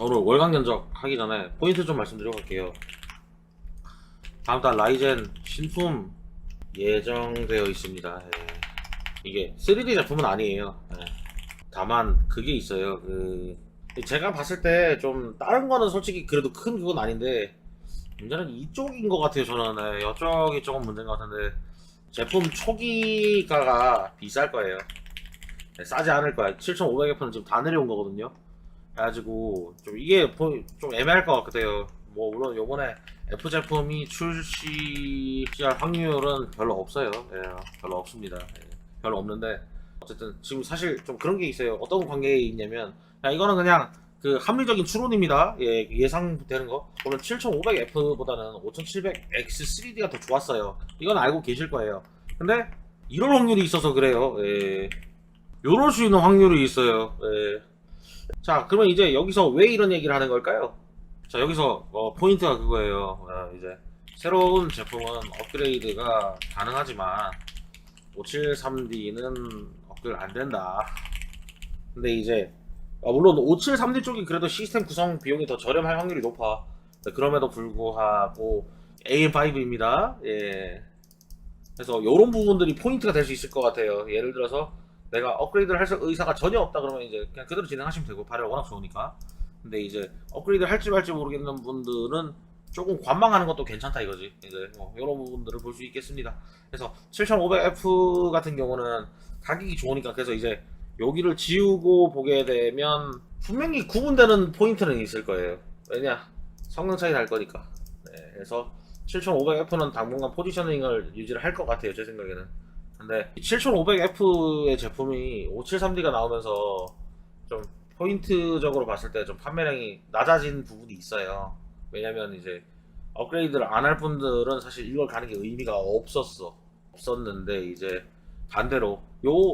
오늘 월간 견적 하기 전에 포인트 좀 말씀드리고 갈게요. 다음 달 라이젠 신품 예정되어 있습니다. 예. 이게 3D 제품은 아니에요. 예. 다만 그게 있어요. 제가 봤을 때 좀 다른 거는 솔직히 그래도 큰 그건 아닌데 문제는 이쪽인 것 같아요. 저는 이쪽이 조금 문제인 것 같은데 제품 초기가가 비쌀 거예요. 싸지 않을 거야. 7,500F는 지금 다 내려온 거거든요. 그래가지고 좀 이게 좀 애매할 것 같아요. 뭐 물론 요번에 F 제품이 출시할 확률은 별로 없어요. 예, 별로 없습니다. 예, 별로 없는데 어쨌든 지금 사실 좀 그런 게 있어요. 어떤 관계에 있냐면 이거는 그냥 그 합리적인 추론입니다. 예, 예상되는 거. 물론 7500F보다는 5700X3D가 더 좋았어요. 이건 알고 계실 거예요. 근데 이럴 확률이 있어서 그래요. 예. 요럴 수 있는 확률이 있어요. 예. 자, 그러면 이제 여기서 왜 이런 얘기를 하는 걸까요? 자, 여기서 포인트가 그거예요. 이제 새로운 제품은 업그레이드가 가능하지만 573D는 업그레이드 안 된다. 근데 이제 물론 573D 쪽이 그래도 시스템 구성 비용이 더 저렴할 확률이 높아. 그럼에도 불구하고 AM5입니다. 예. 그래서 이런 부분들이 포인트가 될 수 있을 것 같아요. 예를 들어서 내가 업그레이드를 할 의사가 전혀 없다 그러면 이제 그냥 그대로 진행하시면 되고 발열 워낙 좋으니까. 근데 이제 업그레이드 할지 말지 모르겠는 분들은 조금 관망하는 것도 괜찮다 이거지. 이제 이런 부분들을 볼 수 있겠습니다. 그래서 7500F 같은 경우는 가격이 좋으니까 그래서 이제 여기를 지우고 보게 되면 분명히 구분되는 포인트는 있을 거예요. 왜냐? 성능 차이 날 거니까. 네, 그래서 7500F는 당분간 포지셔닝을 유지를 할 것 같아요, 제 생각에는. 근데 7500F의 제품이 573D가 나오면서 좀 포인트적으로 봤을 때 좀 판매량이 낮아진 부분이 있어요. 왜냐면 이제 업그레이드를 안 할 분들은 사실 이걸 가는 게 의미가 없었는데 이제 반대로 요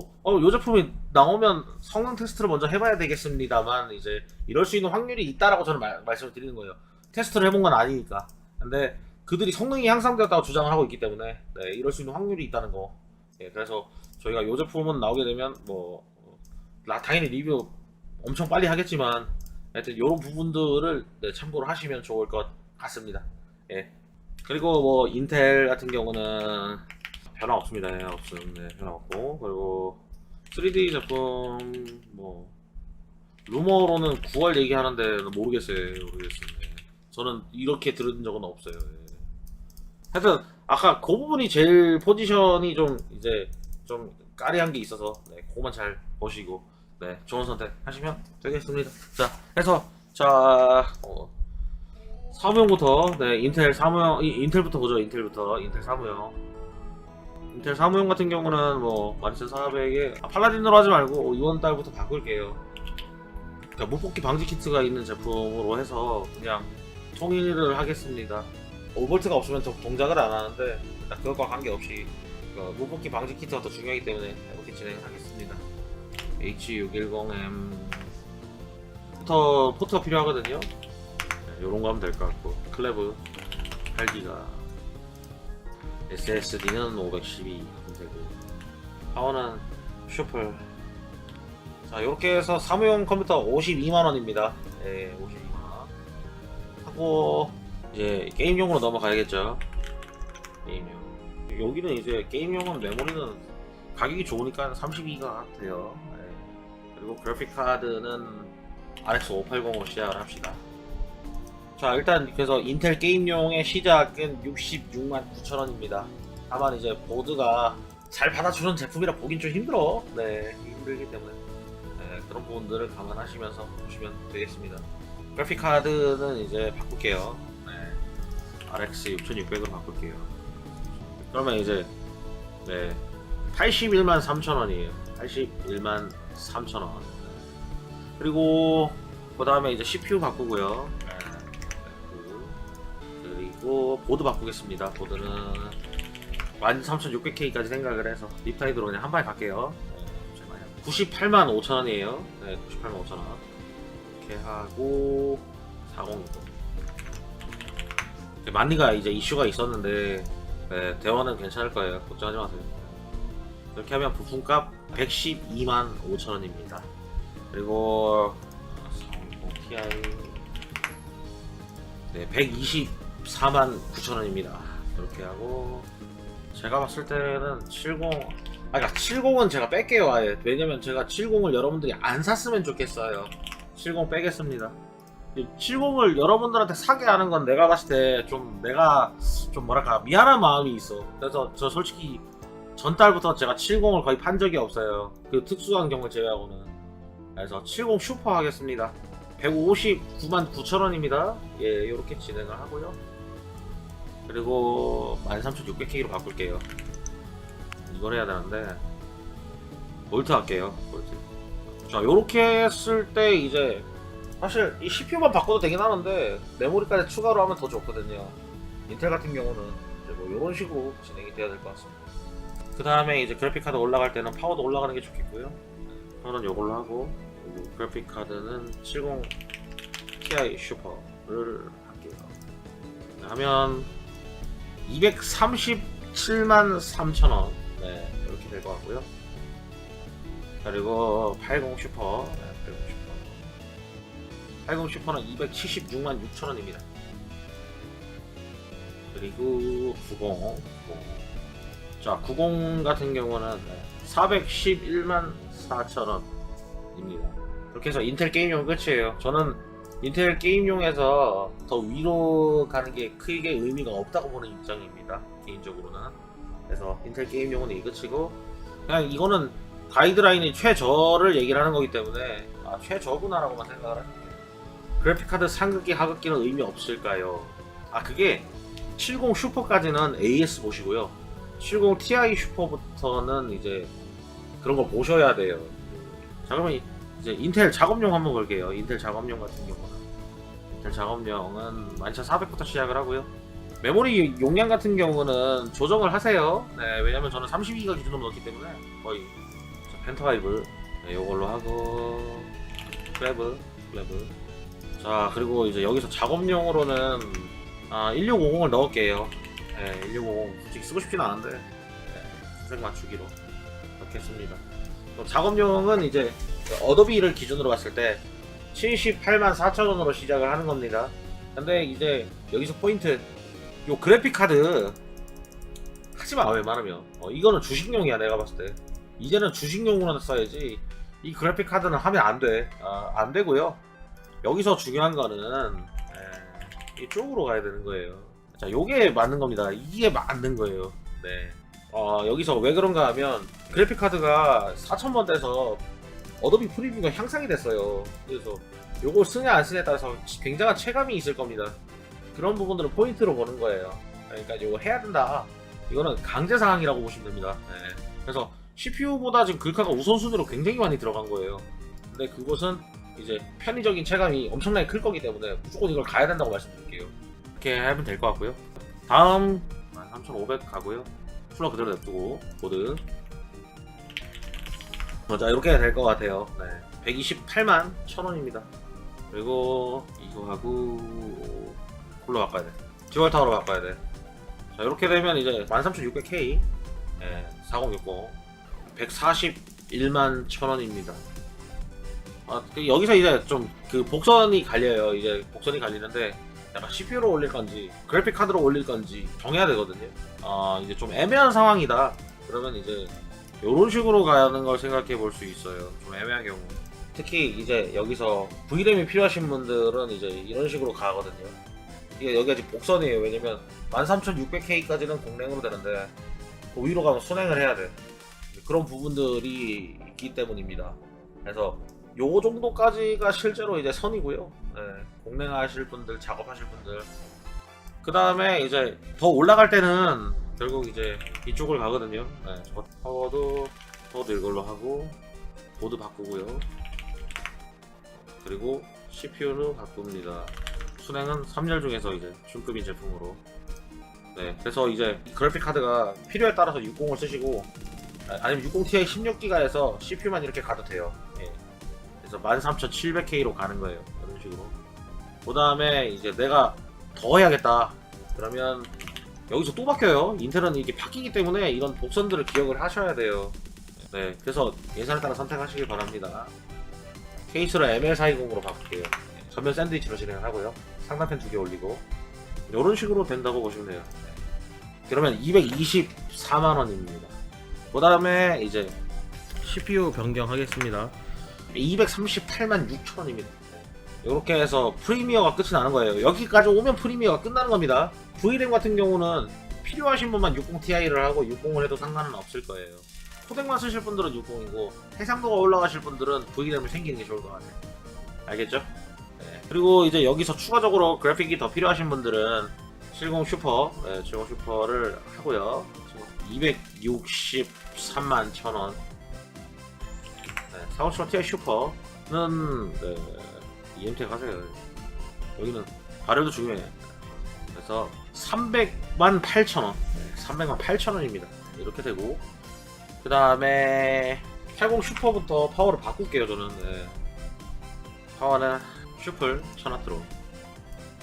제품이 나오면 성능 테스트를 먼저 해봐야 되겠습니다만 이제 이럴 수 있는 확률이 있다라고 저는 말씀을 드리는 거예요. 테스트를 해본 건 아니니까. 근데 그들이 성능이 향상되었다고 주장을 하고 있기 때문에 네, 이럴 수 있는 확률이 있다는 거. 예, 그래서 저희가 이 제품은 나오게 되면 당연히 리뷰 엄청 빨리 하겠지만 하여튼 이런 부분들을 네, 참고를 하시면 좋을 것 같습니다. 예. 그리고 뭐 인텔 같은 경우는 변화 없습니다. 네, 변화 없고 그리고 3D 제품 뭐 루머로는 9월 얘기하는데 모르겠어요. 저는 이렇게 들은 적은 없어요. 예. 하여튼 아까 그 부분이 제일 포지션이 좀 이제 좀 까리한 게 있어서 네, 그거만 잘 보시고 네, 좋은 선택 하시면 되겠습니다. 자, 해서 사무용부터 네, 인텔 사무용 인텔부터 보죠. 인텔 사무용. 인텔 사무용 같은 경우는 뭐 12400에 팔라딘으로 하지 말고 이번 달부터 바꿀게요. 그러니까 무폭기 방지 키트가 있는 제품으로 해서 그냥 통일을 하겠습니다. 5V가 없으면 동작을 안 하는데 그것과 관계없이 무폭기 방지 키트가 더 중요하기 때문에 이렇게 진행하겠습니다. H610M 포트가 필요하거든요. 네, 요런 거 하면 될 것 같고 클레브 8기가 SSD는 512 되고 파워는 슈플. 자, 요렇게 해서 사무용 컴퓨터 52만원입니다. 네, 52만원 하고 이제 게임용으로 넘어가야겠죠. 게임용. 여기는 이제 게임용은 메모리는 가격이 좋으니까 32가 돼요. 네. 그리고 그래픽 카드는 RX 580으로 시작을 합시다. 자, 일단 그래서 인텔 게임용의 시작은 66만 9천원입니다. 다만 이제 보드가 잘 받아주는 제품이라 보긴 좀 힘들어. 네, 힘들기 때문에 네, 그런 부분들을 감안하시면서 보시면 되겠습니다. 그래픽 카드는 이제 바꿀게요. RX 6600으로 바꿀게요. 그러면 이제 네 81만 3천원이에요. 81만 3천원. 그리고 그 다음에 이제 CPU 바꾸고요. 그리고 보드 바꾸겠습니다. 보드는 13600K까지 생각을 해서 립타이드로 그냥 한 방에 갈게요. 98만 5천원이에요. 네, 98만 5천원. 이렇게 하고 4060. 만리가 이제 이슈가 있었는데 네, 대원은 괜찮을 거예요. 걱정하지 마세요. 이렇게 하면 부품값 112만 5천원입니다. 그리고 4060 Ti 네, 124만 9천원입니다. 이렇게 하고 제가 봤을 때는 70 그러니까 70은 제가 뺄게요 아예. 왜냐면 제가 70을 여러분들이 안 샀으면 좋겠어요. 70 빼겠습니다. 70을 여러분들한테 사게 하는 건 내가 봤을 때 좀 내가 좀 뭐랄까 미안한 마음이 있어. 그래서 저 솔직히 전달부터 제가 70을 거의 판 적이 없어요. 그 특수한 경우 제외하고는. 그래서 70 슈퍼 하겠습니다. 159만 9천원입니다. 예, 이렇게 진행을 하고요. 그리고 13,600K로 바꿀게요. 이걸 해야 되는데 볼트 할게요. 볼트. 자, 요렇게 했을 때 이제 사실 이 CPU만 바꿔도 되긴 하는데 메모리까지 추가로 하면 더 좋거든요. 인텔 같은 경우는 이제 뭐 이런 식으로 진행이 돼야 될 것 같습니다. 그 다음에 이제 그래픽 카드 올라갈 때는 파워도 올라가는 게 좋겠고요. 저는 요걸로 하고, 그리고 그래픽 카드는 70 Ti 슈퍼를 할게요. 하면 237만 3천원. 네, 이렇게 될 것 같고요. 그리고 80 슈퍼. 네, 80 슈퍼. 80 슈퍼는 276만 6천원입니다. 그리고 90. 자, 90 같은 경우는 411만 4천원입니다. 그렇게 해서 인텔 게임용 끝이에요. 저는 인텔 게임용에서 더 위로 가는 게 크게 의미가 없다고 보는 입장입니다. 개인적으로는. 그래서 인텔 게임용은 이 끝이고, 그냥 이거는 가이드라인이 최저를 얘기를 하는 거기 때문에 최저구나라고만 생각을 할게요. 그래픽카드 상극기 하극기는 의미 없을까요? 그게 70 슈퍼까지는 AS 보시고요. 70 Ti 슈퍼부터는 이제 그런 걸 보셔야 돼요. 자, 그러면 이제 인텔 작업용 한번 볼게요. 인텔 작업용 같은 경우는 인텔 작업용은 12400부터 시작을 하고요. 메모리 용량 같은 경우는 조정을 하세요. 네, 왜냐면 저는 32기가 기준으로 넣었기 때문에 거의 펜타이브 요걸로 하고 플래브. 자, 그리고 이제 여기서 작업용으로는 1650을 넣을게요. 네, 1650 솔직히 쓰고 싶진 않은데 수색 맞추기로 이렇게 했습니다. 작업용은 이제 어도비를 기준으로 봤을 때 78만 4천원으로 시작을 하는 겁니다. 근데 이제 여기서 포인트, 요 그래픽 카드 하지마. 웬만하면 이거는 주식용이야. 내가 봤을 때 이제는 주식용으로 써야지. 이 그래픽 카드는 하면 안돼. 안 되고요. 여기서 중요한 거는 이쪽으로 가야 되는 거예요. 자, 요게 맞는 겁니다. 이게 맞는 거예요. 네. 여기서 왜 그런가 하면 그래픽 카드가 4000번 돼서 어도비 프리뷰가 향상이 됐어요. 그래서 요걸 쓰냐 안 쓰냐에 따라서 굉장한 체감이 있을 겁니다. 그런 부분들을 포인트로 보는 거예요. 그러니까 요거 해야 된다. 이거는 강제 사항이라고 보시면 됩니다. 네. 그래서 CPU보다 지금 글카가 우선순위로 굉장히 많이 들어간 거예요. 근데 그것은 이제 편의적인 체감이 엄청나게 클 거기 때문에 무조건 이걸 가야 된다고 말씀드릴게요. 이렇게 하면 될 것 같고요. 다음 13500 가고요. 쿨러 그대로 냅두고 보드. 자, 이렇게 될 것 같아요. 네. 128만 1000원입니다. 그리고 이거 하고 쿨러 바꿔야 돼. 듀얼 타워로 바꿔야 돼. 자, 이렇게 되면 이제 13600K 4060 141만 1000원입니다. 여기서 이제 좀 그 복선이 갈려요. 이제 복선이 갈리는데 약간 CPU로 올릴 건지 그래픽 카드로 올릴 건지 정해야 되거든요. 이제 좀 애매한 상황이다. 그러면 이제 이런 식으로 가는 걸 생각해 볼 수 있어요. 좀 애매한 경우. 특히 이제 여기서 V램이 필요하신 분들은 이제 이런 식으로 가거든요. 이게 여기 아직 복선이에요. 왜냐면 13600K까지는 공랭으로 되는데 그 위로 가면 순행을 해야 돼. 그런 부분들이 있기 때문입니다. 그래서 요 정도까지가 실제로 이제 선이고요. 네, 공랭하실 분들, 작업하실 분들. 그 다음에 이제 더 올라갈 때는 결국 이제 이쪽을 가거든요. 네, 파워도 이걸로 하고 보드 바꾸고요. 그리고 CPU를 바꿉니다. 순행은 3열 중에서 이제 중급인 제품으로. 네, 그래서 이제 그래픽 카드가 필요에 따라서 60을 쓰시고 아니면 60ti 16기가에서 CPU만 이렇게 가도 돼요. 예. 그래서 13700K로 가는 거예요. 이런 식으로. 그 다음에 이제 내가 더 해야겠다. 그러면 여기서 또 바뀌어요. 인텔은 이게 바뀌기 때문에 이런 복선들을 기억을 하셔야 돼요. 네, 그래서 예산에 따라 선택하시길 바랍니다. 케이스를 ML420으로 바꿀게요. 전면 샌드위치로 진행을 하고요. 상단펜 2개 올리고 이런 식으로 된다고 보시면 돼요. 네. 그러면 224만원입니다. 그 다음에 이제 CPU 변경하겠습니다. 238만 6천원입니다. 이렇게 해서 프리미어가 끝이 나는 거예요. 여기까지 오면 프리미어가 끝나는 겁니다. VRAM 같은 경우는 필요하신 분만 60ti를 하고 60을 해도 상관은 없을 거예요. 코덱만 쓰실 분들은 60이고 해상도가 올라가실 분들은 VRAM을 챙기는 게 좋을 것 같아요. 알겠죠? 네. 그리고 이제 여기서 추가적으로 그래픽이 더 필요하신 분들은 70 슈퍼, 네, 70 슈퍼를 하고요. 263만 1,000원. 네, 457 Ti 슈퍼는 네, EMT 가세요. 여기는 발열도 중요해요. 그래서 300만 8,000원. 네, 300만 8,000원입니다. 이렇게 되고 그 다음에 80 슈퍼부터 파워를 바꿀게요. 저는 네. 파워는 슈플 1000W로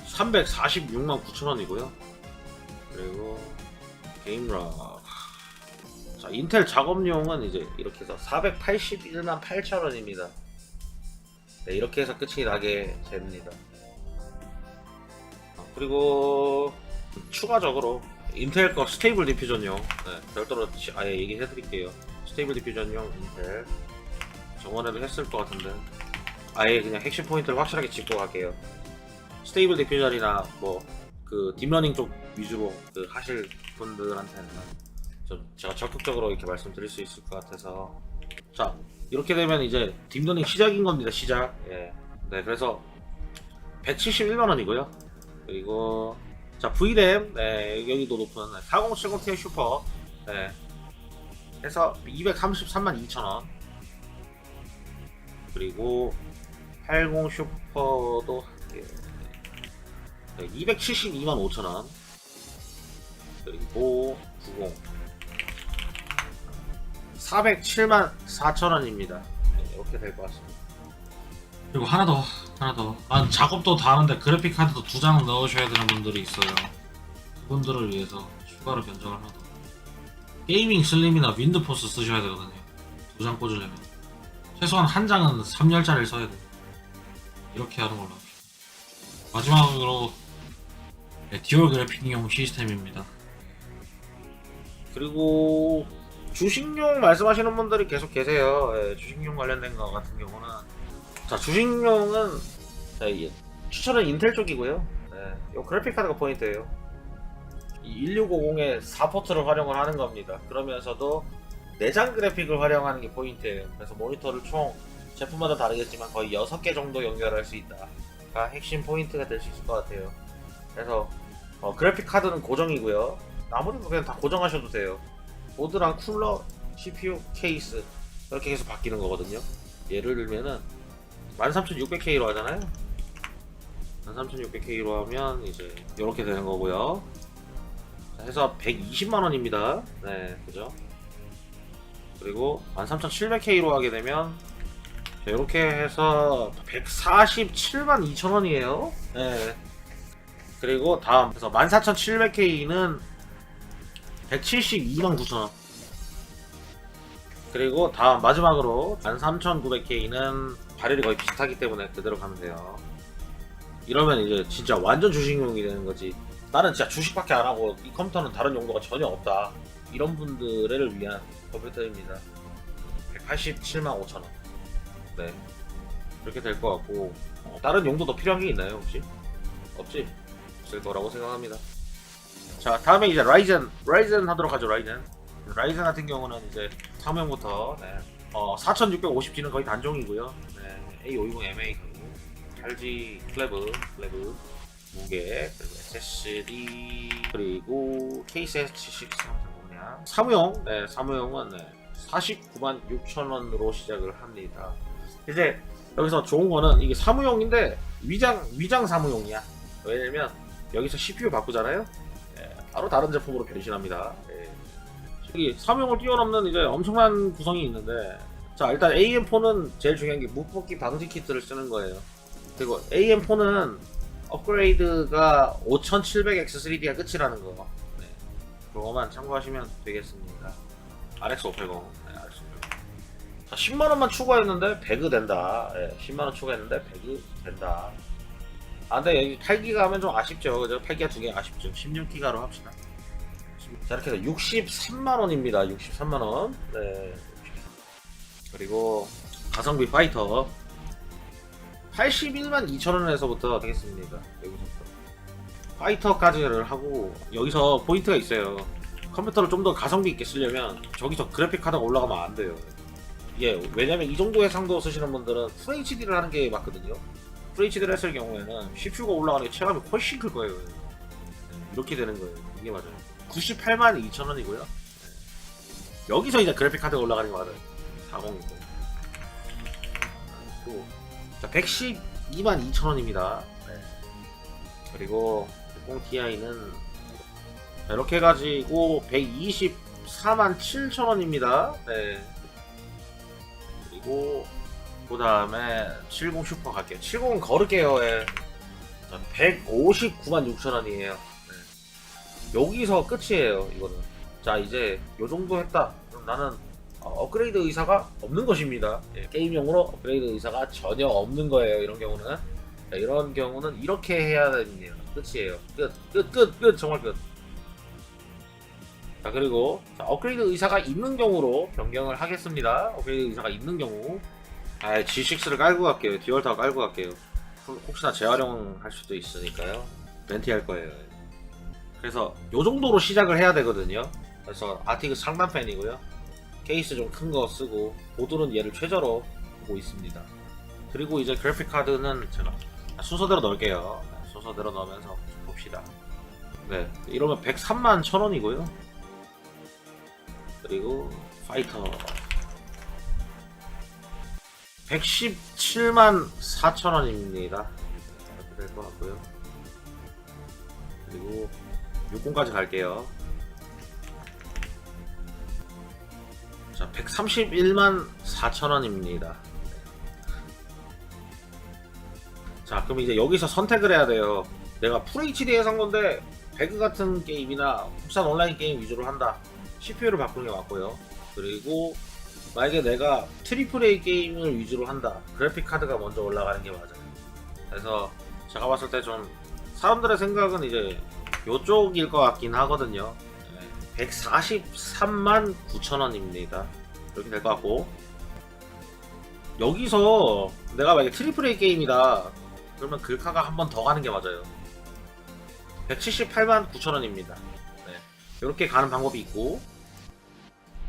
346만 9천원이고요. 그리고 게임락. 자, 인텔 작업용은 이제 이렇게 해서 481만 8천원입니다. 네, 이렇게 해서 끝이 나게 됩니다. 그리고 추가적으로 인텔 거 스테이블 디퓨전용, 네, 별도로 아예 얘기해 드릴게요. 스테이블 디퓨전용 인텔 저번에도 했을 것 같은데 아예 그냥 핵심 포인트를 확실하게 짚고 갈게요. 스테이블 디퓨전이나 뭐 그 딥러닝 쪽 위주로 그 하실 분들한테는 좀 제가 적극적으로 이렇게 말씀드릴 수 있을 것 같아서. 자, 이렇게 되면 이제 딥러닝 시작인 겁니다. 시작. 예. 네, 그래서 171만원이고요. 그리고 자, VRAM, 네, 여기도 높은 4070 Ti 슈퍼, 네, 해서 233만 2천원. 그리고 80 슈퍼도 할게요. 네, 272만 5천원. 그리고 90 407만 4천원입니다. 네, 이렇게 될 것 같습니다. 그리고 하나 더. 난 작업도 다 하는데 그래픽 카드도 2장 넣으셔야 되는 분들이 있어요. 그분들을 위해서 추가로 변경을 하나 더. 게이밍 슬림이나 윈드포스 쓰셔야 되거든요. 2장 꽂으려면 최소한 한 장은 3열짜리를 써야 돼요. 이렇게 하는 걸로 합시다. 마지막으로 네, 듀얼 그래픽용 시스템입니다. 그리고 주식용 말씀하시는 분들이 계속 계세요. 예, 주식용 관련된 거 같은 경우는, 자, 주식용은 추천은 인텔 쪽이고요. 이 그래픽 카드가 포인트예요. 이 1650의 4포트를 활용을 하는 겁니다. 그러면서도 내장 그래픽을 활용하는 게 포인트예요. 그래서 모니터를 총 제품마다 다르겠지만 거의 6개 정도 연결할 수 있다가 핵심 포인트가 될 수 있을 것 같아요. 그래서 그래픽 카드는 고정이고요. 나머지는 그냥 다 고정하셔도 돼요. 보드랑 쿨러, CPU, 케이스 이렇게 계속 바뀌는 거거든요. 예를 들면은 13600K로 하잖아요. 13600K로 하면 이제 이렇게 되는 거고요. 해서 120만원입니다. 네, 그죠? 그리고 13700K로 하게 되면 이렇게 해서 147만 2천원이에요. 네. 그리고 다음 그래서 14700K는 172만 9천원. 그리고 다음 마지막으로 13900K는 발열이 거의 비슷하기 때문에 그대로 가면 돼요. 이러면 이제 진짜 완전 주식용이 되는 거지. 나는 진짜 주식밖에 안 하고 이 컴퓨터는 다른 용도가 전혀 없다, 이런 분들을 위한 컴퓨터입니다. 187만 5천원. 네, 이렇게 될 것 같고, 다른 용도도 필요한 게 있나요 혹시? 없지? 없을 거라고 생각합니다. 자, 다음에 이제 라이젠 하도록 하죠. 라이젠 같은 경우는 이제 상명부터 4650G는 거의 단종이고요. 네, A520MA 8G 플래브 무게, 그리고 SSD, 그리고 케이스 S76 그냥 사무용, 사무용은 49만 6천원으로 시작을 합니다. 이제 여기서 좋은 거는 이게 사무용인데 위장 사무용이야. 왜냐면 여기서 CPU 바꾸잖아요. 바로 다른 제품으로 변신합니다. 여기 사무용을 뛰어넘는 이제 엄청난 구성이 있는데, 자, 일단 AM4는 제일 중요한 게 무폭기 방지 키트를 쓰는 거예요. 그리고 AM4는 업그레이드가 5700X3D가 끝이라는 거, 그거만 참고하시면 되겠습니다. RX580, RX580. 자, 10만원만 추가했는데 배그 된다. 10만원 추가했는데 배그 된다. 아 근데 여기 8기가 하면 좀 아쉽죠. 그죠? 8기가 2개 아쉽죠. 16기가로 합시다. 자 이렇게 해서 63만원입니다. 63만원. 네. 그리고 가성비 파이터 81만 2천원에서부터 되겠습니다. 여기서부터 파이터까지를 하고, 여기서 포인트가 있어요. 컴퓨터를 좀 더 가성비 있게 쓰려면 저기서 그래픽 카드가 올라가면 안 돼요. 예, 왜냐면 이 정도 해상도 쓰시는 분들은 FHD를 하는 게 맞거든요. FHD를 했을 경우에는 CPU가 올라가는 게 체감이 훨씬 클 거예요. 이렇게 되는 거예요. 이게 맞아요. 98만 2천원이고요. 여기서 이제 그래픽 카드가 올라가는 게 맞아요. 40이고. 자, 112만 2천원입니다. 네. 그리고 60ti는 이렇게 해가지고 124만 7천원입니다. 네. 그리고 그 다음에 70 슈퍼 갈게요. 70은 걸을게요. 예. 159만 6천원이에요. 네. 여기서 끝이에요. 이거는. 자 이제 요정도 했다. 그럼 나는 업그레이드 의사가 없는 것입니다. 예, 게임용으로 업그레이드 의사가 전혀 없는 거예요. 이런 경우는. 자, 이런 경우는 이렇게 해야 됩니다. 끝이에요. 끝. 정말 끝. 자 그리고 자, 업그레이드 의사가 있는 경우로 변경을 하겠습니다. 업그레이드 의사가 있는 경우 G6를 깔고 갈게요. 듀얼타워 깔고 갈게요. 혹시나 재활용할 수도 있으니까요. 멘티 할 거예요. 그래서 요 정도로 시작을 해야 되거든요. 그래서 아틱스 상단 팬이고요. 케이스 좀 큰 거 쓰고, 보드는 얘를 최저로 보고 있습니다. 그리고 이제 그래픽 카드는 제가 순서대로 넣을게요. 순서대로 넣으면서 봅시다. 네, 이러면 103만 1,000원이고요. 그리고 파이터 117만 4천원입니다. 이렇게 될 것 같고요. 그리고 60까지 갈게요. 자, 131만 4천원입니다. 자, 그럼 이제 여기서 선택을 해야 돼요. 내가 FHD에 산 건데 배그 같은 게임이나 국산 온라인 게임 위주로 한다. CPU를 바꾸는 게 맞고요. 그리고 만약에 내가 AAA 게임을 위주로 한다. 그래픽 카드가 먼저 올라가는 게 맞아요. 그래서 제가 봤을 때 좀 사람들의 생각은 이제 요쪽일 것 같긴 하거든요. 143만 9천원입니다. 이렇게 될 것 같고, 여기서 내가 만약에 AAA 게임이다 그러면 글카가 한 번 더 가는 게 맞아요. 178만 9천원입니다. 네. 이렇게 가는 방법이 있고,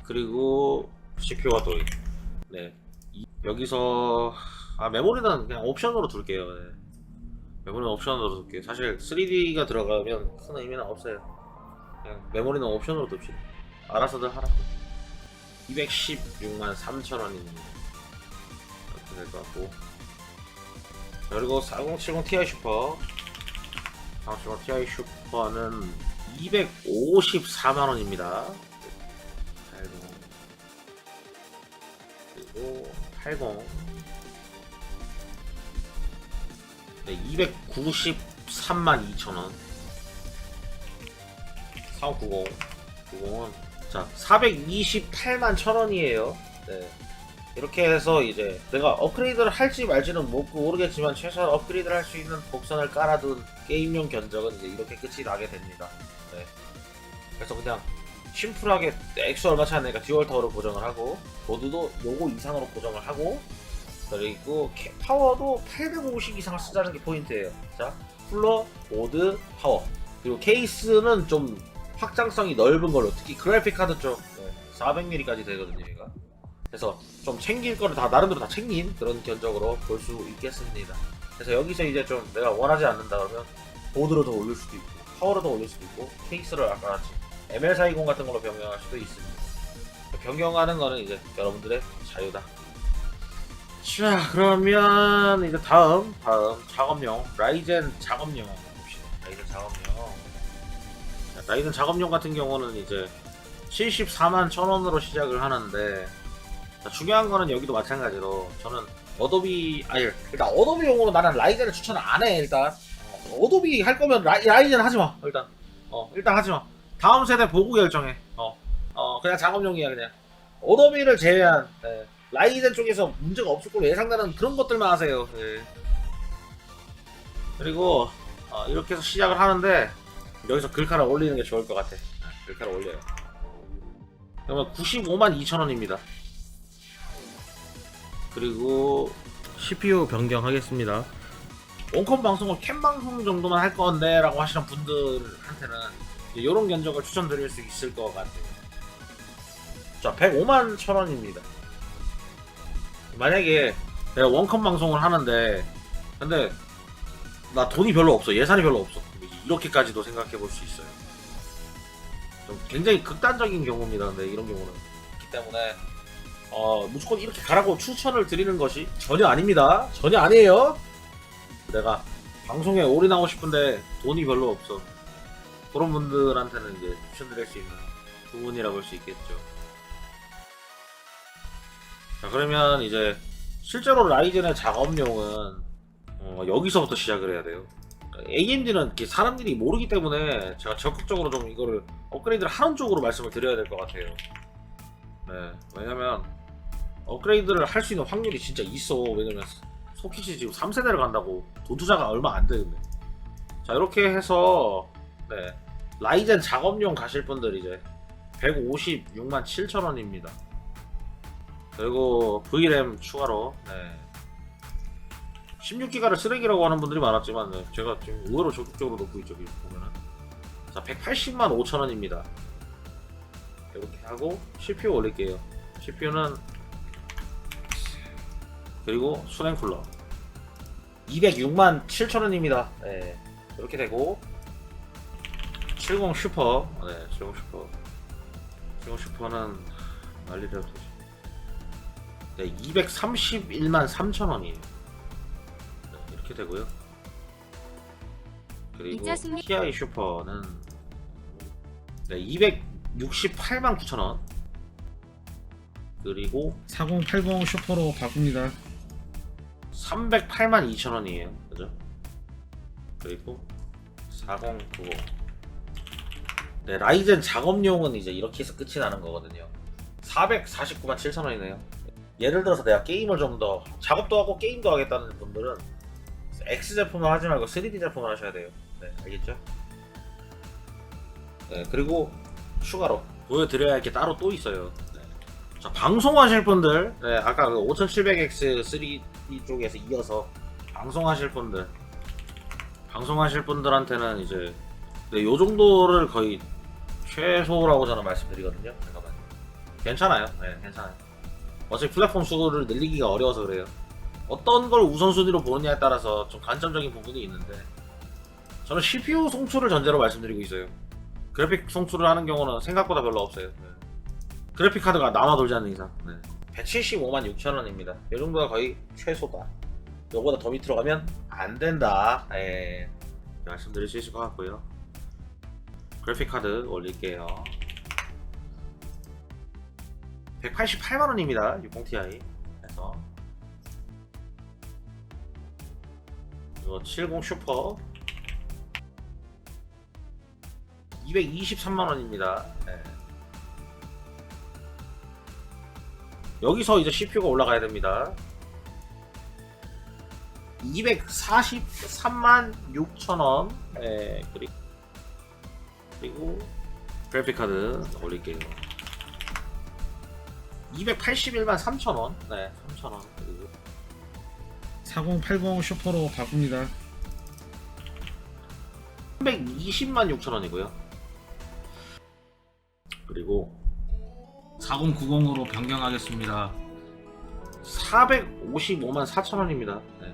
그리고 CPU가 또 네. 여기서 메모리는 그냥 옵션으로 둘게요. 네. 메모리는 옵션으로 둘게요. 사실 3D가 들어가면 큰 의미는 없어요. 그냥 메모리는 옵션으로 둡시다. 알아서들 하라. 216만 3천원입니다. 이렇게 될 것 같고, 그리고 4070 Ti 슈퍼, 4070 Ti 슈퍼는 254만원입니다. 80, 그리고 80, 네, 293만 2천원. 4590, 90은 자 428만 1천원이에요. 네. 이렇게 해서 이제 내가 업그레이드를 할지 말지는 모르겠지만 최소한 업그레이드를 할 수 있는 곡선을 깔아둔 게임용 견적은 이제 이렇게 끝이 나게 됩니다. 네. 그래서 그냥 심플하게 액수 얼마 차이 나니까 듀얼타워를 고정을 하고, 보드도 요거 이상으로 고정을 하고, 그리고 파워도 850 이상을 쓰자는 게 포인트예요. 자, 쿨러, 보드, 파워. 그리고 케이스는 좀 확장성이 넓은 걸로, 특히 그래픽 카드 쪽 400mm까지 되거든요, 얘가. 그래서 좀 챙길 거를 다 나름대로 다 챙긴 그런 견적으로 볼 수 있겠습니다. 그래서 여기서 이제 좀 내가 원하지 않는다 그러면 보드로 더 올릴 수도 있고, 파워로 더 올릴 수도 있고, 케이스를 아까 같이 ML420 같은 걸로 변경할 수도 있습니다. 변경하는 거는 이제 여러분들의 자유다. 자, 그러면 이제 다음 작업용 라이젠 작업용 봅시다. 라이젠 작업용. 자, 라이젠 작업용 같은 경우는 이제 74만 1,000원으로 시작을 하는데, 자, 중요한 거는 여기도 마찬가지로 저는 어도비 일단 어도비용으로 나는 라이젠을 추천을 안 해. 일단 어도비 할 거면 라이젠 하지 마. 일단 하지 마. 다음 세대 보고 결정해. 그냥 작업용이야. 그냥 어도비를 제외한 라이젠 쪽에서 문제가 없을 걸로 예상되는 그런 것들만 하세요. 그리고 이렇게 해서 시작을 하는데 여기서 글카를 올리는 게 좋을 것 같아. 글카를 올려요. 그러면 952,000원입니다. 그리고 CPU 변경하겠습니다. 원컴 방송을 캠 방송 정도만 할 건데 라고 하시는 분들한테는 이런 견적을 추천드릴 수 있을 것 같아요. 자, 1,051,000원입니다. 만약에 내가 원컴 방송을 하는데 근데 나 돈이 별로 없어, 예산이 별로 없어, 이렇게까지도 생각해 볼 수 있어요. 좀 굉장히 극단적인 경우입니다. 근데 이런 경우는 그렇기 때문에 무조건 이렇게 가라고 추천을 드리는 것이 전혀 아닙니다. 전혀 아니에요. 내가 방송에 올인하고 싶은데 돈이 별로 없어, 그런 분들한테는 이제 추천드릴 수 있는 부분이라고 할 수 있겠죠. 자, 그러면 이제 실제로 라이젠의 작업용은 여기서부터 시작을 해야 돼요. AMD는 사람들이 모르기 때문에 제가 적극적으로 좀 이거를 업그레이드를 하는 쪽으로 말씀을 드려야 될 것 같아요. 네, 왜냐면 업그레이드를 할 수 있는 확률이 진짜 있어. 왜냐면 소킷이 지금 3세대를 간다고. 돈 투자가 얼마 안 되는데. 자, 이렇게 해서 네, 라이젠 작업용 가실 분들 이제 1,567,000원입니다. 그리고 V램 추가로 16기가를 쓰레기라고 하는 분들이 많았지만 제가 지금 의외로 적극적으로 놓고 있죠. 보면은 자, 1,805,000원입니다. 이렇게 하고 CPU 올릴게요. CPU는 그리고 수냉쿨러 2,670,000원입니다. 네, 이렇게 되고 70 슈퍼, 70 슈퍼는 난리를 되지. 네, 2,313,000원이에요. 네, 이렇게 되고요. 그리고 TI 슈퍼는 2,689,000원. 그리고 4080 슈퍼로 바꿉니다. 3,082,000원이에요. 그죠? 그리고 4090. 네, 라이젠 작업용은 이제 이렇게 해서 끝이 나는 거거든요. 4,497,000원이네요. 예를 들어서 내가 게임을 좀 더 작업도 하고 게임도 하겠다는 분들은 X 제품을 하지 말고 3D 제품을 하셔야 돼요. 네, 알겠죠? 네, 그리고 추가로 보여드려야 할 게 따로 또 있어요. 네. 자, 방송하실 분들, 네, 아까 그 5700X 3D 쪽에서 이어서 방송하실 분들한테는 이제 요 정도를 거의 최소라고 저는 말씀드리거든요. 잠깐만요. 괜찮아요. 네, 괜찮아요. 어차피 플랫폼 수를 늘리기가 어려워서 그래요. 어떤 걸 우선순위로 보느냐에 따라서 좀 관점적인 부분이 있는데 저는 CPU 송출을 전제로 말씀드리고 있어요. 그래픽 송출을 하는 경우는 생각보다 별로 없어요. 네. 그래픽 카드가 남아 돌지 않는 이상. 네. 1,756,000원입니다. 이 정도가 거의 최소다. 요거보다 더 밑으로 가면 안 된다. 예. 말씀드릴 수 있을 것 같고요. 그래픽 카드 올릴게요. 188만원입니다. 60ti 해서 이거 70 슈퍼 223만원입니다. 네. 여기서 이제 CPU가 올라가야 됩니다. 2,436,000원. 네, 그리고 그래픽카드 올릴게요. 2,813,000원. 네, 3,000원. 그리고 4080 슈퍼로 바꿉니다. 3,206,000원이고요. 그리고 4090으로 변경하겠습니다. 4,554,000원입니다. 네.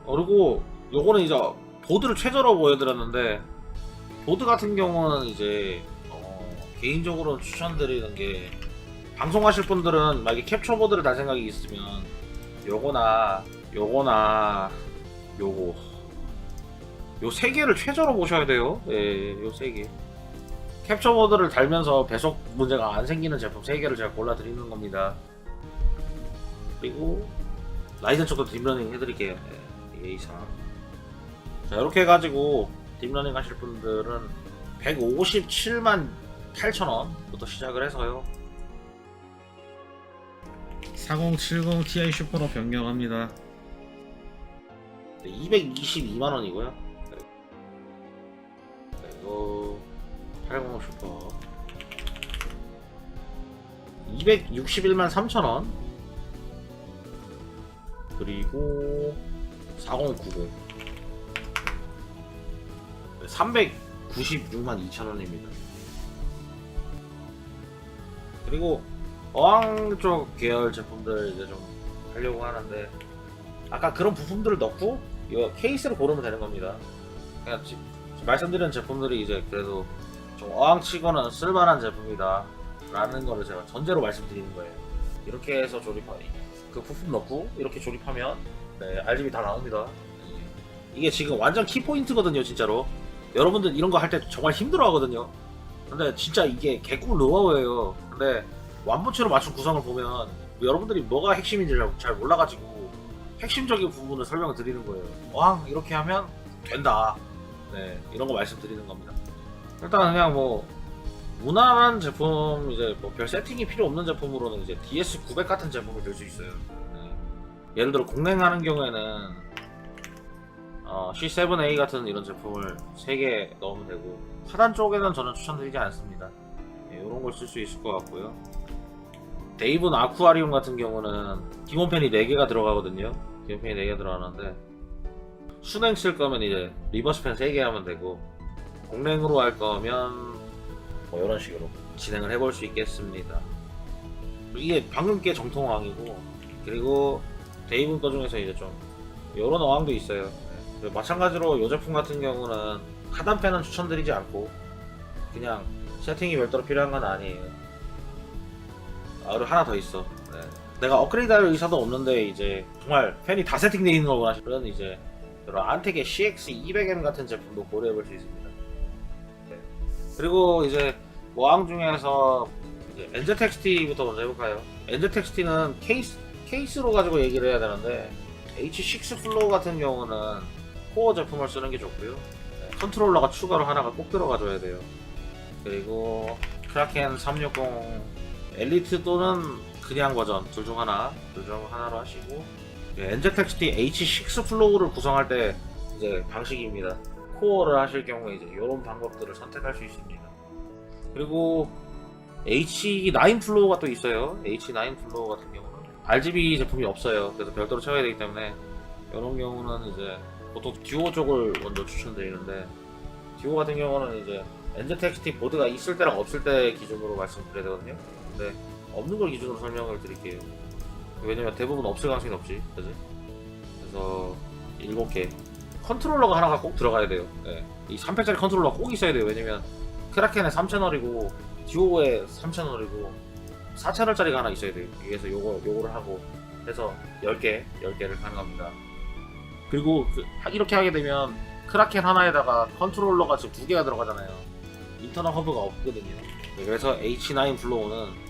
그리고 요거는 이제 보드를 최저로 보여드렸는데 보드 같은 경우는 이제 개인적으로 추천드리는 게 방송하실 분들은 만약에 캡처 보드를 달 생각이 있으면 요거나 요거 요 세 개를 최저로 보셔야 돼요. 예, 요 세 개. 캡처 보드를 달면서 배속 문제가 안 생기는 제품 3개를 제가 골라 드리는 겁니다. 그리고 라이젠 쪽도 딥러닝 해드릴게요. 네, 이게 이상. 자, 이렇게 해가지고 딥러닝 하실 분들은 1,578,000원부터 시작을 해서요. 4070 Ti 슈퍼로 변경합니다. 222만원이고요. 그리고 800 슈퍼 261만 3천원. 그리고 4090 396만 2천원입니다. 그리고 어항 쪽 계열 제품들 이제 좀 하려고 하는데, 아까 그런 부품들을 넣고 이거 케이스를 고르면 되는 겁니다. 그냥 지금 말씀드린 제품들이 이제 그래도 좀 어항 치고는 쓸만한 제품이다 라는 거를 제가 전제로 말씀드리는 거예요. 이렇게 해서 그 부품 넣고 이렇게 조립하면 네, RGB 다 나옵니다. 이게 지금 완전 키포인트거든요. 진짜로 여러분들 이런 거 할 때 정말 힘들어 하거든요. 근데 진짜 이게 개꿀 노하우예요. 근데 완본체로 맞춘 구성을 보면 여러분들이 뭐가 핵심인지 잘 몰라가지고 핵심적인 부분을 설명을 드리는 거예요. 와, 이렇게 하면 된다. 네, 이런 거 말씀드리는 겁니다. 일단 그냥 뭐 무난한 제품, 이제 뭐 별 세팅이 필요 없는 제품으로는 이제 DS900 같은 제품을 들 수 있어요. 네. 예를 들어 공랭하는 경우에는 C7A 같은 이런 제품을 3개 넣으면 되고, 하단 쪽에는 저는 추천드리지 않습니다. 네, 이런 걸 쓸 수 있을 것 같고요. 데이븐 아쿠아리움 같은 경우는 기본팬이 4개가 들어가거든요. 기본팬이 4개 들어가는데, 순행 쓸 거면 이제 리버스팬 3개 하면 되고, 공랭으로 할 거면 뭐 이런 식으로 진행을 해볼 수 있겠습니다. 이게 방금 게 정통어항이고, 그리고 데이븐 거 중에서 이제 좀 이런 어항도 있어요. 네. 마찬가지로 이 제품 같은 경우는 하단팬은 추천드리지 않고, 그냥 세팅이 별도로 필요한 건 아니에요. 그리고 하나 더 있어. 네. 내가 업그레이드할 의사도 없는데 이제 정말 팬이 다 세팅되어 있는 걸 원하시면 이제 이런 안텍의 CX200M 같은 제품도 고려해볼 수 있습니다. 네. 그리고 이제 어항 중에서 이제 NZXT부터 먼저 해볼까요? NZXT는 케이스로 가지고 얘기를 해야 되는데, H6 플로우 같은 경우는 코어 제품을 쓰는 게 좋고요. 네. 컨트롤러가 추가로 하나가 꼭 들어가줘야 돼요. 그리고 크라켄 360 엘리트 또는 그냥 버전 둘 중 하나로 하시고, NZXT H6 플로우를 구성할 때 이제 방식입니다. 코어를 하실 경우에 이제 이런 방법들을 선택할 수 있습니다. 그리고 H9 플로우가 또 있어요. H9 플로우 같은 경우는 RGB 제품이 없어요. 그래서 별도로 쳐야 되기 때문에 이런 경우는 이제 보통 듀오 쪽을 먼저 추천드리는데, 듀오 같은 경우는 이제 NZXT 보드가 있을 때랑 없을 때 기준으로 말씀드려야 되거든요. 근데 없는 걸 기준으로 설명을 드릴게요. 왜냐면 대부분 없을 가능성이 높지, 그지? 그래서 7개 컨트롤러가 하나가 꼭 들어가야 돼요. 네. 이 3팩짜리 컨트롤러가 꼭 있어야 돼요. 왜냐면 크라켄에 3채널이고 듀오에 3채널이고 4채널짜리가 하나 있어야 돼요. 그래서 요거를 하고 해서 10개를 가능합니다. 그리고 이렇게 하게 되면 크라켄 하나에다가 컨트롤러가 지금 2개가 들어가잖아요. 인터널 허브가 없거든요. 그래서 H9 플로우는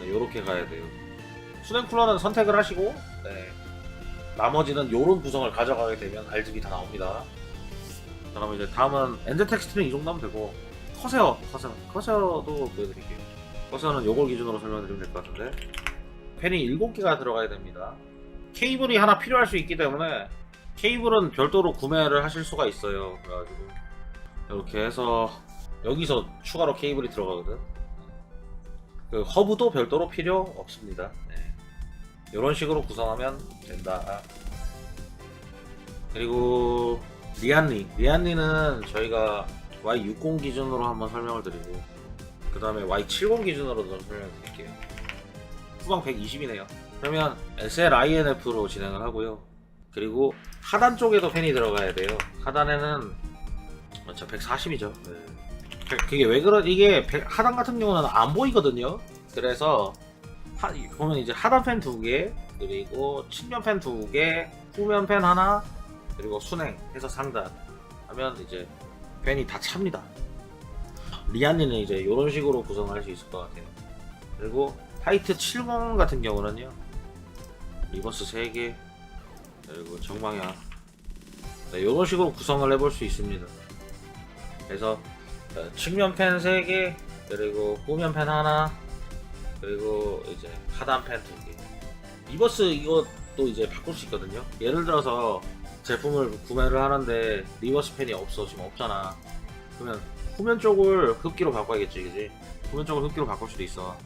이렇게 가야 돼요. 수냉 쿨러는 선택을 하시고, 네. 나머지는 요런 구성을 가져가게 되면 RGB 다 나옵니다. 그럼 이제 다음은 NZXT는 이 정도 하면 되고, 커세어도 보여드릴게요. 커세어는 요걸 기준으로 설명드리면 될 것 같은데, 팬이 7개가 들어가야 됩니다. 케이블이 하나 필요할 수 있기 때문에 케이블은 별도로 구매를 하실 수가 있어요. 그래가지고 이렇게 해서 여기서 추가로 케이블이 들어가거든. 그 허브도 별도로 필요 없습니다. 네. 이런 식으로 구성하면 된다. 그리고 리안리는 저희가 Y60 기준으로 한번 설명을 드리고, 그 다음에 Y70 기준으로도 좀 설명을 드릴게요. 후방 120이네요. 그러면 SLINF로 진행을 하고요. 그리고 하단 쪽에도 팬이 들어가야 돼요. 하단에는 140이죠. 네. 그게 왜 이게 하단 같은 경우는 안 보이거든요. 그래서 보면 이제 하단 팬 2개, 그리고 측면 팬 2개, 후면 팬 하나, 그리고 순행 해서 상단 하면 이제 팬이 다 찹니다. 리안리는 이제 이런 식으로 구성할 수 있을 것 같아요. 그리고 하이트 70 같은 경우는요, 리버스 3개, 그리고 정방향, 네, 이런 식으로 구성을 해볼 수 있습니다. 그래서 측면 팬 3개, 그리고 후면 팬 하나, 그리고 이제 하단 팬 2개. 리버스 이것도 이제 바꿀 수 있거든요. 예를 들어서 제품을 구매를 하는데 리버스 펜이 없어. 지금 없잖아. 그러면 후면 쪽을 흡기로 바꿔야겠지, 그지? 후면 쪽을 흡기로 바꿀 수도 있어.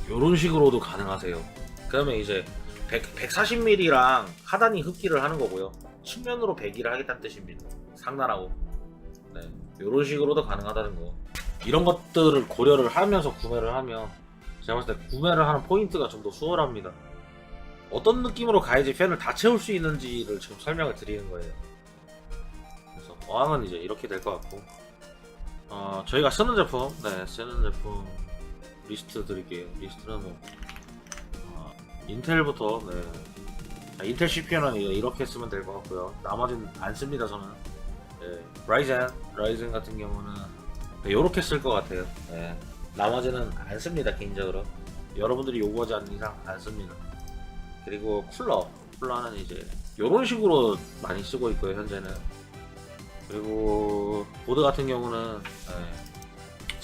요런 식으로도 가능하세요. 그러면 이제 140mm랑 하단이 흡기를 하는 거고요. 측면으로 100일을 하겠다는 뜻입니다. 상단하고. 네, 요런 식으로도 가능하다는 거. 이런 것들을 고려를 하면서 구매를 하면 제가 봤을 때 구매를 하는 포인트가 좀 더 수월합니다. 어떤 느낌으로 가야지 팬을 다 채울 수 있는지를 지금 설명을 드리는 거예요. 그래서 어항은 이제 이렇게 될 것 같고, 저희가 쓰는 제품, 쓰는 제품 리스트 드릴게요. 리스트는 뭐 인텔부터, 자, 인텔 CPU는 이렇게 쓰면 될 것 같고요. 나머지는 안 씁니다, 저는. 라이젠 같은 경우는 이렇게 쓸 것 같아요. 나머지는 안 씁니다, 개인적으로. 여러분들이 요구하지 않는 이상 안 씁니다. 그리고 쿨러는 이제 이런 식으로 많이 쓰고 있고요, 현재는. 그리고 보드 같은 경우는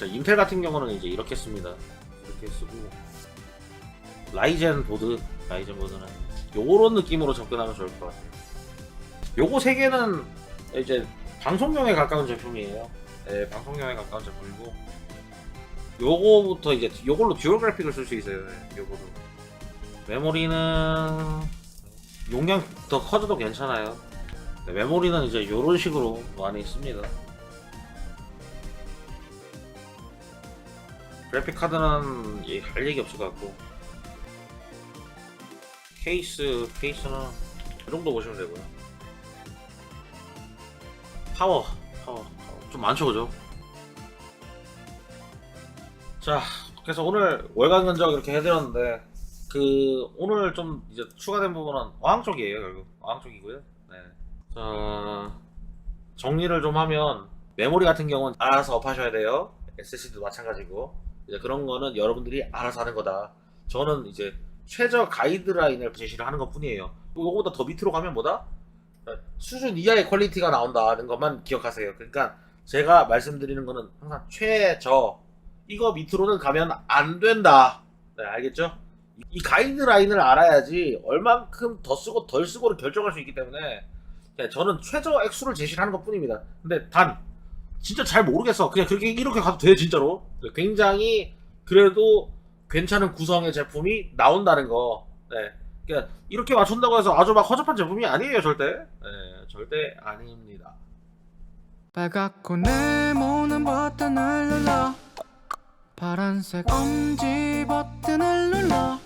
인텔 같은 경우는 이제 이렇게 씁니다. 이렇게 쓰고, 라이젠 보드는 요런 느낌으로 접근하면 좋을 것 같아요. 요거 세 개는 이제 방송용에 가까운 제품이에요. 방송용에 가까운 제품이고, 요거부터 이제 요걸로 듀얼 그래픽을 쓸 수 있어요. 요거도. 메모리는 용량 더 커져도 괜찮아요. 메모리는 이제 요런 식으로 많이 씁니다. 그래픽 카드는 할 얘기 없을 것 같고, 케이스는 이 정도 보시면 되고요. 파워 좀 많죠, 그죠? 자, 그래서 오늘 월간 견적 이렇게 해드렸는데, 오늘 좀 이제 추가된 부분은 어항 쪽이에요. 결국 어항 쪽이고요. 자, 정리를 좀 하면, 메모리 같은 경우는 알아서 업하셔야 돼요. SSD도 마찬가지고, 이제 그런 거는 여러분들이 알아서 하는 거다. 저는 이제 최저 가이드라인을 제시를 하는 것 뿐이에요. 요거보다 더 밑으로 가면 뭐다? 수준 이하의 퀄리티가 나온다는 것만 기억하세요. 그러니까 제가 말씀드리는 거는 항상 최저, 이거 밑으로는 가면 안 된다. 알겠죠? 이 가이드라인을 알아야지 얼만큼 더 쓰고 덜 쓰고를 결정할 수 있기 때문에 저는 최저 액수를 제시를 하는 것 뿐입니다. 근데 진짜 잘 모르겠어. 그냥 이렇게 가도 돼, 진짜로. 굉장히 그래도 괜찮은 구성의 제품이 나온다는 거. 그러니까 이렇게 맞춘다고 해서 아주 막 허접한 제품이 아니에요, 절대. 절대 아닙니다. 빨갛고 네모난 버튼을 눌러, 파란색 엄지 버튼을 눌러,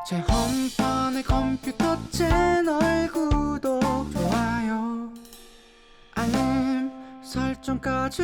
제 홈판의 컴퓨터 채널 구독, 좋아요, 알림 설정까지